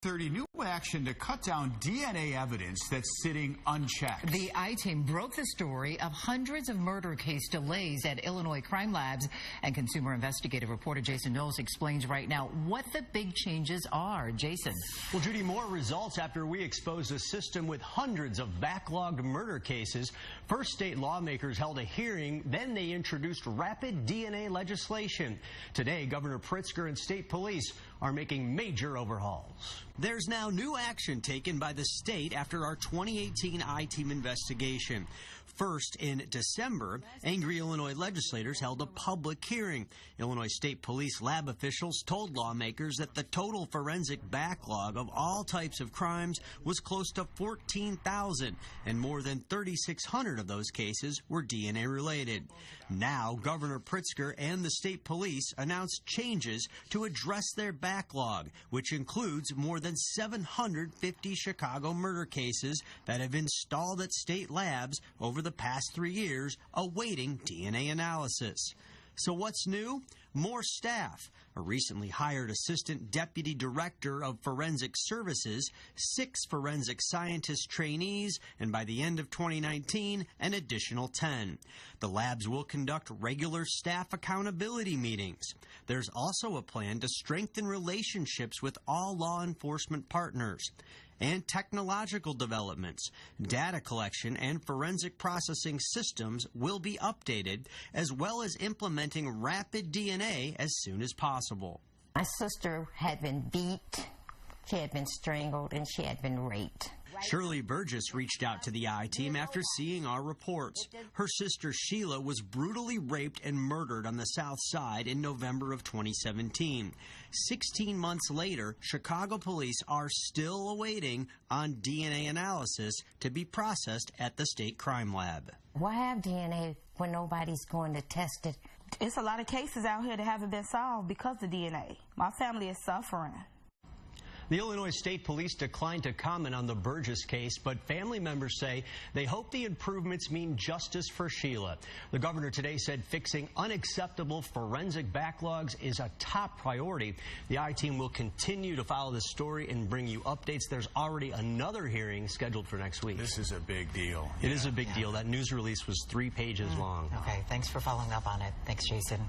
30 new action to cut down DNA evidence that's sitting unchecked. The I-Team broke the story of hundreds of murder case delays at Illinois crime labs, and consumer investigative reporter Jason Knowles explains right now what the big changes are. Jason. Well, Judy, more results after we exposed a system with hundreds of backlogged murder cases. First, state lawmakers held a hearing, then they introduced rapid DNA legislation. Today, Governor Pritzker and state police are making major overhauls. There's now new action taken by the state after our 2018 I-Team investigation. First, in December, angry Illinois legislators held a public hearing. Illinois State Police lab officials told lawmakers that the total forensic backlog of all types of crimes was close to 14,000, and more than 3,600 of those cases were DNA related. Now, Governor Pritzker and the state police announced changes to address their backlog, which includes more than 750 Chicago murder cases that have been stalled at state labs over the past 3 years, awaiting DNA analysis. So what's new? More staff. A recently hired assistant deputy director of forensic services, 6 forensic scientist trainees, and by the end of 2019, an additional 10. The labs will conduct regular staff accountability meetings. There's also a plan to strengthen relationships with all law enforcement partners. And technological developments. Data collection and forensic processing systems will be updated, as well as implementing rapid DNA as soon as possible. My sister had been beat, she had been strangled, and she had been raped. Shirley Burgess reached out to the I-Team after seeing our reports. Her sister Sheila was brutally raped and murdered on the South Side in November of 2017. 16 months later, Chicago police are still awaiting on DNA analysis to be processed at the state crime lab. Why have DNA when nobody's going to test it? It's a lot of cases out here that haven't been solved because of DNA. My family is suffering. The Illinois State Police declined to comment on the Burgess case, but family members say they hope the improvements mean justice for Sheila. The governor today said fixing unacceptable forensic backlogs is a top priority. The I-Team will continue to follow this story and bring you updates. There's already another hearing scheduled for next week. This is a big deal. It is a big deal. That news release was 3 pages long. Okay, thanks for following up on it. Thanks, Jason.